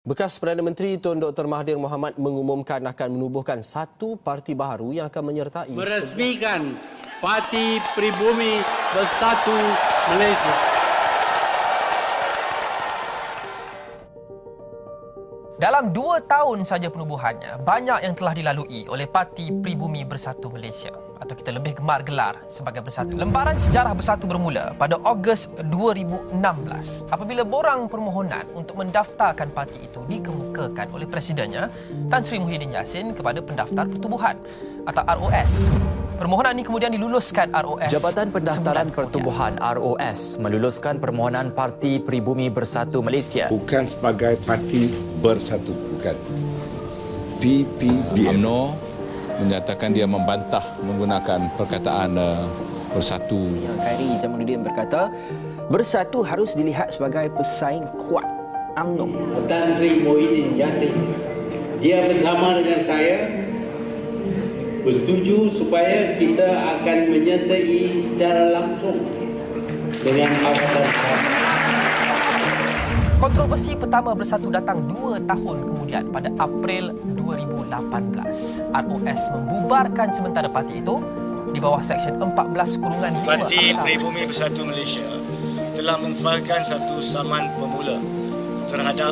Bekas Perdana Menteri Tun Dr. Mahathir Mohamad mengumumkan akan menubuhkan satu parti baru yang akan menyertai meresmikan Parti Pribumi Bersatu Malaysia. Dalam 2 tahun saja penubuhannya, banyak yang telah dilalui oleh Parti Pribumi Bersatu Malaysia, atau kita lebih gemar gelar sebagai Bersatu. Lembaran sejarah Bersatu bermula pada Ogos 2016 apabila borang permohonan untuk mendaftarkan parti itu dikemukakan oleh Presidennya Tan Sri Muhyiddin Yassin kepada pendaftar pertubuhan atau ROS. Permohonan ini kemudian diluluskan ROS. Jabatan Pendaftaran Pertubuhan ROS meluluskan permohonan Parti Pribumi Bersatu Malaysia. Bukan sebagai parti bersatu, bukan. PPBM. UMNO menyatakan dia membantah menggunakan perkataan bersatu. Khairi Jamaluddin berkata, bersatu harus dilihat sebagai pesaing kuat UMNO. Tan Sri Muhyiddin Yassin, dia bersama dengan saya bersetuju supaya kita akan menyertai secara langsung dengan Pakatan Harapan. Kontroversi pertama Bersatu datang 2 tahun kemudian pada April 2018. ROS membubarkan sementara parti itu di bawah Seksyen 14-5 Parti Pribumi Bersatu Malaysia telah mengeluarkan satu saman pemula terhadap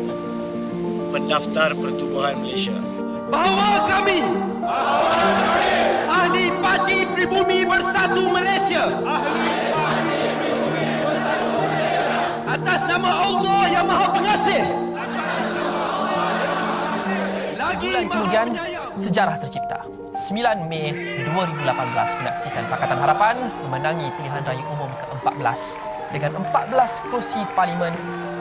pendaftar pertubuhan Malaysia. Bahawa kami ahli Parti Pribumi Bersatu Malaysia atas nama Allah yang Maha Pengasih. Bulan kemudian, sejarah tercipta. 9 Mei 2018 menyaksikan Pakatan Harapan memenangi pilihan raya umum ke-14 dengan 14 kerusi parlimen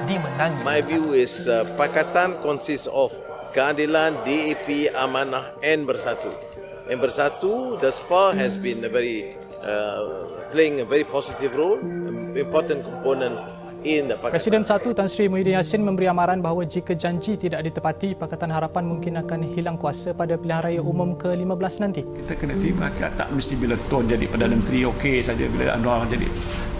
dimenangi. My view is Pakatan consists of Keadilan, DAP, Amanah and Bersatu. And Bersatu thus far has been playing a very positive role, an important component in the Pakatan. Presiden 1 Tan Sri Muhyiddin Yassin memberi amaran bahawa jika janji tidak ditepati, Pakatan Harapan mungkin akan hilang kuasa pada pilihan raya umum ke-15 nanti. Kita kena terima, tak mesti bila Tun jadi Perdana Menteri okey saja, bila Anwar jadi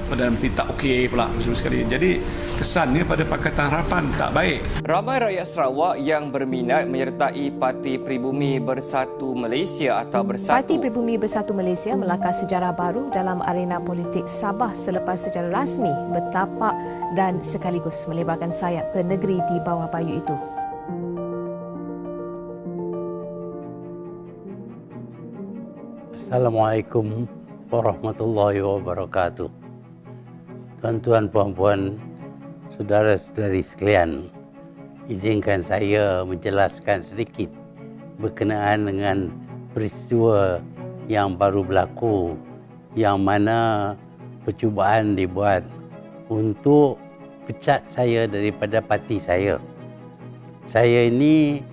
Perdana Menteri tak okey pula bersama sekali. Jadi kesannya pada Pakatan Harapan tak baik. Ramai rakyat Sarawak yang berminat menyertai Parti Pribumi Bersatu Malaysia atau Bersatu. Parti Pribumi Bersatu Malaysia melangkah sejarah baru dalam arena politik Sabah selepas secara rasmi bertapak dan sekaligus melebarkan sayap ke negeri di bawah bayu itu. Assalamualaikum warahmatullahi wabarakatuh. Tuan-tuan, puan-puan, saudara-saudari sekalian, izinkan saya menjelaskan sedikit berkenaan dengan peristiwa yang baru berlaku, yang mana percubaan dibuat untuk pecat saya daripada parti saya. Saya ini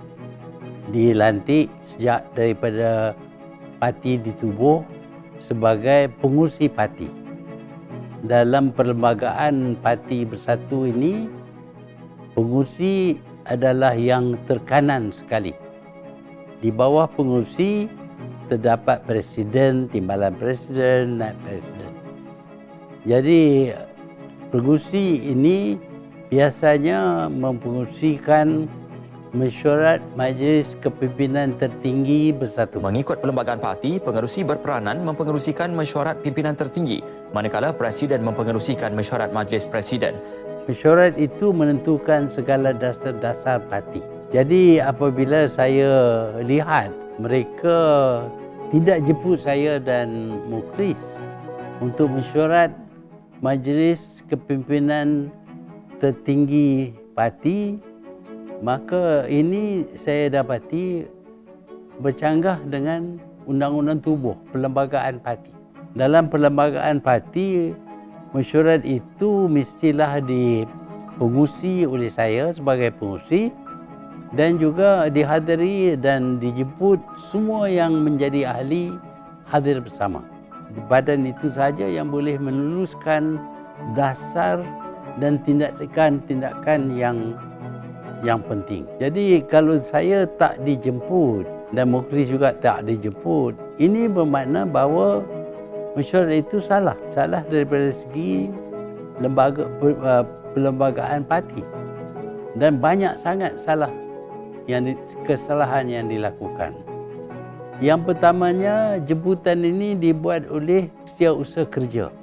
dilantik sejak daripada parti ditubuh sebagai pengurusi parti. Dalam perlembagaan Parti Bersatu ini, pengurusi adalah yang terkanan sekali. Di bawah pengurusi terdapat presiden, timbalan presiden, naib presiden. Jadi pengurusi ini biasanya mempengurusikan mesyuarat Majlis Kepimpinan Tertinggi Bersatu. Mengikut perlembagaan parti, pengerusi berperanan mempengerusikan mesyuarat pimpinan tertinggi, manakala Presiden mempengerusikan mesyuarat Majlis Presiden. Mesyuarat itu menentukan segala dasar-dasar parti. Jadi apabila saya lihat mereka tidak jemput saya dan Mukhlis untuk mesyuarat Majlis Kepimpinan Tertinggi parti, maka ini saya dapati bercanggah dengan undang-undang tubuh perlembagaan parti. Dalam perlembagaan parti, mesyuarat itu mestilah dipengurusi oleh saya sebagai pengurusi dan juga dihadiri dan dijemput semua yang menjadi ahli hadir bersama. Badan itu saja yang boleh meluluskan dasar dan tindakan-tindakan yang penting. Jadi kalau saya tak dijemput dan Mukhlis juga tak dijemput, ini bermakna bahawa mesyuarat itu salah. Salah daripada segi perlembagaan parti. Dan banyak sangat kesalahan yang dilakukan. Yang pertamanya, jemputan ini dibuat oleh Setiausaha Kerja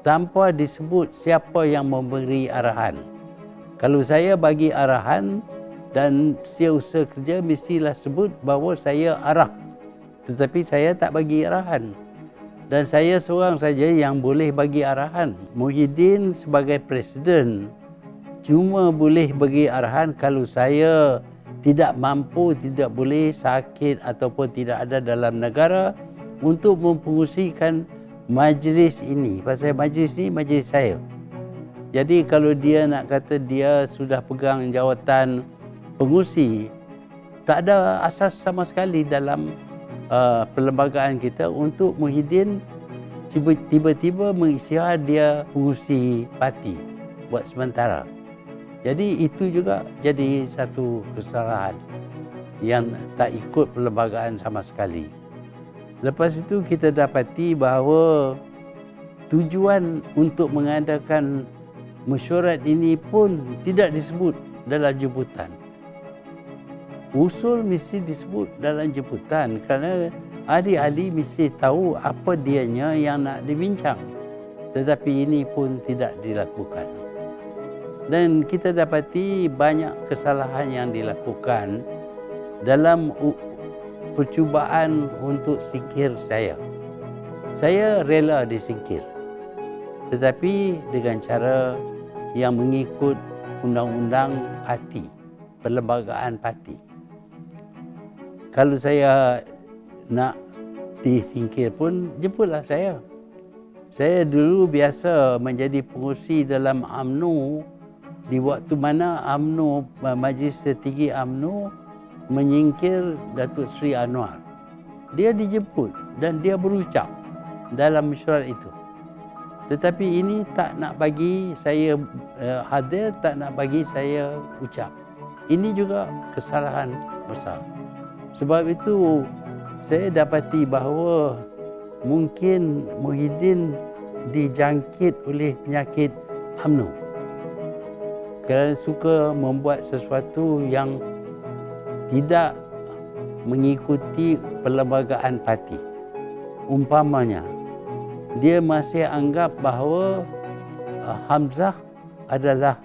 tanpa disebut siapa yang memberi arahan. Kalau saya bagi arahan dan Setiausaha Kerja mestilah sebut bahawa saya arah. Tetapi saya tak bagi arahan. Dan saya seorang saja yang boleh bagi arahan. Muhyiddin sebagai presiden cuma boleh bagi arahan kalau saya tidak mampu, tidak boleh, sakit ataupun tidak ada dalam negara untuk mempengerusikan majlis ini. Pasal majlis ini majlis saya. Jadi kalau dia nak kata dia sudah pegang jawatan pengurusi, tak ada asas sama sekali dalam perlembagaan kita untuk Muhyiddin tiba-tiba mengisytihar dia pengurusi parti buat sementara. Jadi itu juga jadi satu kesalahan yang tak ikut perlembagaan sama sekali. Lepas itu kita dapati bahawa tujuan untuk mengadakan mesyuarat ini pun tidak disebut dalam jemputan. Usul mesti disebut dalam jemputan kerana ahli-ahli mesti tahu apa dianya yang nak dibincang. Tetapi ini pun tidak dilakukan. Dan kita dapati banyak kesalahan yang dilakukan dalam percubaan untuk singkir saya. Saya rela disingkir. Tetapi dengan cara yang mengikut undang-undang parti, perlembagaan parti. Kalau saya nak disingkir pun, jemputlah saya. Saya dulu biasa menjadi pengurusi dalam UMNO di waktu mana UMNO, Majlis Tertinggi UMNO menyingkir Datuk Seri Anwar. Dia dijemput dan dia berucap dalam mesyuarat itu. Tetapi ini tak nak bagi saya hadir, tak nak bagi saya ucap. Ini juga kesalahan besar. Sebab itu saya dapati bahawa mungkin Muhyiddin dijangkit oleh penyakit UMNO kerana suka membuat sesuatu yang tidak mengikuti perlembagaan parti. Umpamanya, dia masih anggap bahawa Hamzah adalah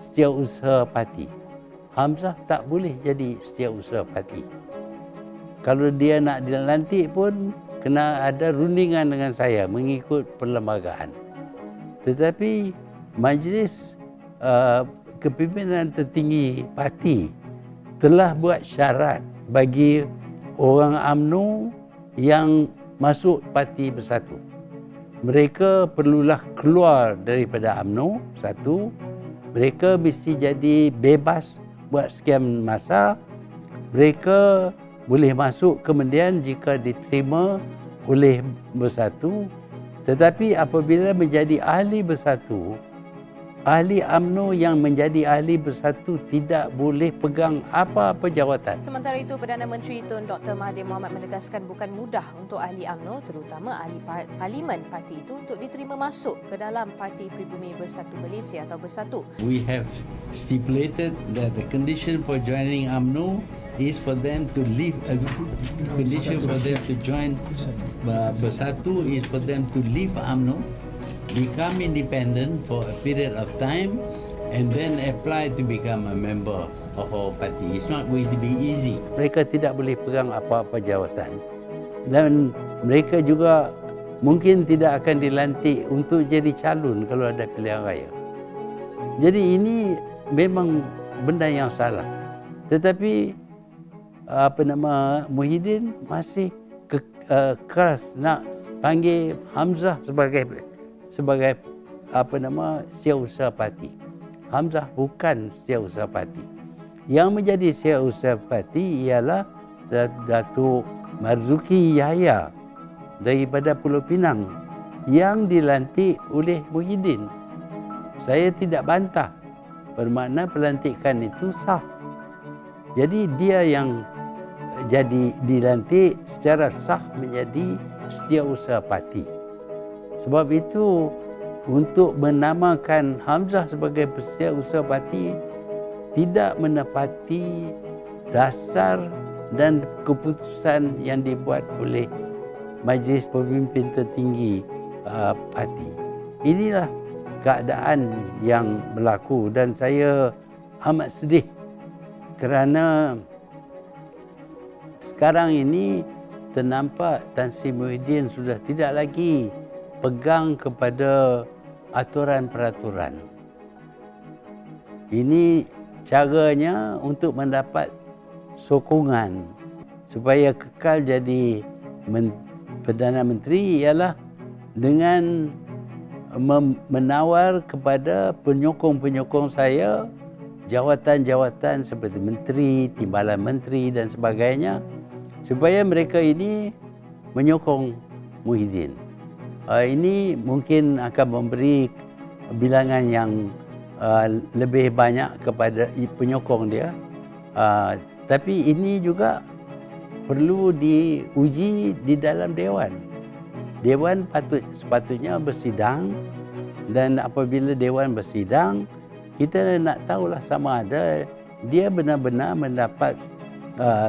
setiausaha parti. Hamzah tak boleh jadi setiausaha parti. Kalau dia nak dilantik pun kena ada rundingan dengan saya mengikut perlembagaan. Tetapi Majlis Kepimpinan Tertinggi Parti telah buat syarat bagi orang UMNO yang masuk Parti Bersatu. Mereka perlulah keluar daripada UMNO, satu. Mereka mesti jadi bebas buat sekian masa. Mereka boleh masuk kemudian jika diterima oleh Bersatu. Tetapi apabila menjadi ahli Bersatu, ahli UMNO yang menjadi ahli Bersatu tidak boleh pegang apa-apa jawatan. Sementara itu, Perdana Menteri Tun Dr. Mahathir Mohamad menegaskan bukan mudah untuk ahli UMNO, terutama ahli parlimen parti itu, untuk diterima masuk ke dalam Parti Pribumi Bersatu Malaysia atau Bersatu. We have stipulated that the condition for joining UMNO is for them to leave, a condition for them to join Bersatu is for them to leave UMNO, become independent for a period of time, and then apply to become a member of our party. It's not going to be easy. Mereka tidak boleh pegang apa-apa jawatan. Dan mereka juga mungkin tidak akan dilantik untuk jadi calon kalau ada pilihan raya. Jadi ini memang benda yang salah. Tetapi Muhyiddin masih keras nak panggil Hamzah sebagai setiausaha parti. Hamzah bukan setiausaha parti. Yang menjadi setiausaha parti ialah Datuk Marzuki Yahya daripada Pulau Pinang yang dilantik oleh Muhyiddin. Saya tidak bantah, bermakna pelantikan itu sah. Jadi dia yang jadi dilantik secara sah menjadi setiausaha parti. Sebab itu untuk menamakan Hamzah sebagai setiausaha parti tidak menepati dasar dan keputusan yang dibuat oleh Majlis Pemimpin Tertinggi parti. Inilah keadaan yang berlaku dan saya amat sedih kerana sekarang ini ternampak Tan Sri Muhyiddin sudah tidak lagi pegang kepada aturan-peraturan. Ini caranya untuk mendapat sokongan supaya kekal jadi Perdana Menteri ialah dengan menawar kepada penyokong-penyokong saya jawatan-jawatan seperti menteri, timbalan menteri dan sebagainya supaya mereka ini menyokong Muhyiddin. Ini mungkin akan memberi bilangan yang lebih banyak kepada penyokong dia. Tapi ini juga perlu diuji di dalam Dewan. Dewan sepatutnya bersidang dan apabila Dewan bersidang, kita nak tahulah sama ada dia benar-benar mendapat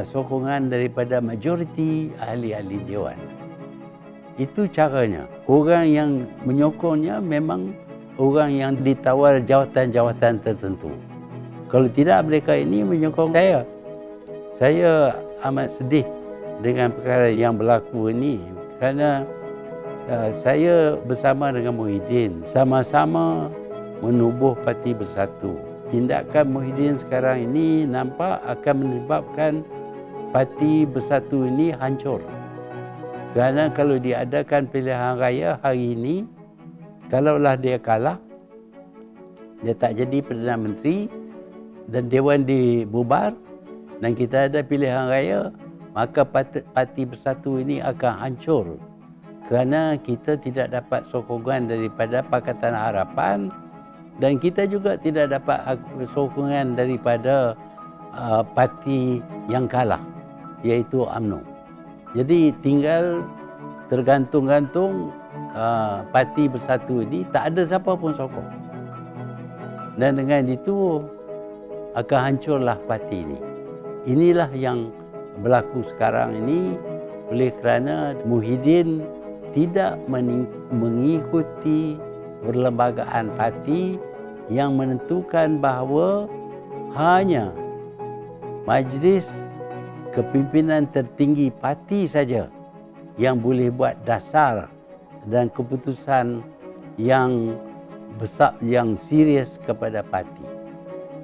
sokongan daripada majoriti ahli-ahli Dewan. Itu caranya. Orang yang menyokongnya memang orang yang ditawar jawatan-jawatan tertentu. Kalau tidak, mereka ini menyokong saya. Saya amat sedih dengan perkara yang berlaku ini kerana saya bersama dengan Muhyiddin sama-sama menubuh Parti Bersatu. Tindakan Muhyiddin sekarang ini nampak akan menyebabkan Parti Bersatu ini hancur. Kerana kalau diadakan pilihan raya hari ini, kalaulah dia kalah, dia tak jadi Perdana Menteri dan Dewan dibubar dan kita ada pilihan raya, maka Parti Bersatu ini akan hancur. Kerana kita tidak dapat sokongan daripada Pakatan Harapan dan kita juga tidak dapat sokongan daripada parti yang kalah, iaitu UMNO. Jadi tinggal tergantung-gantung Parti Bersatu ini, tak ada siapa pun sokong. Dan dengan itu akan hancurlah parti ini. Inilah yang berlaku sekarang ini oleh kerana Muhyiddin tidak mengikuti perlembagaan parti yang menentukan bahawa hanya Majlis Kepimpinan Tertinggi parti saja yang boleh buat dasar dan keputusan yang besar, yang serius kepada parti.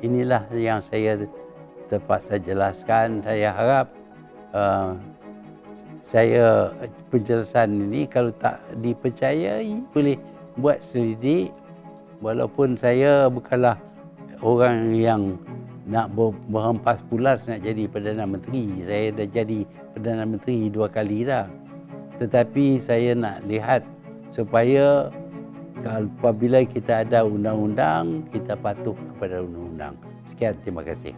Inilah yang saya terpaksa jelaskan. Saya harap penjelasan ini kalau tak dipercayai boleh buat selidik. Walaupun saya bukanlah orang yang nak berhempas pulas nak jadi Perdana Menteri. Saya dah jadi Perdana Menteri 2 kali dah. Tetapi saya nak lihat supaya apabila kita ada undang-undang, kita patuh kepada undang-undang. Sekian, terima kasih.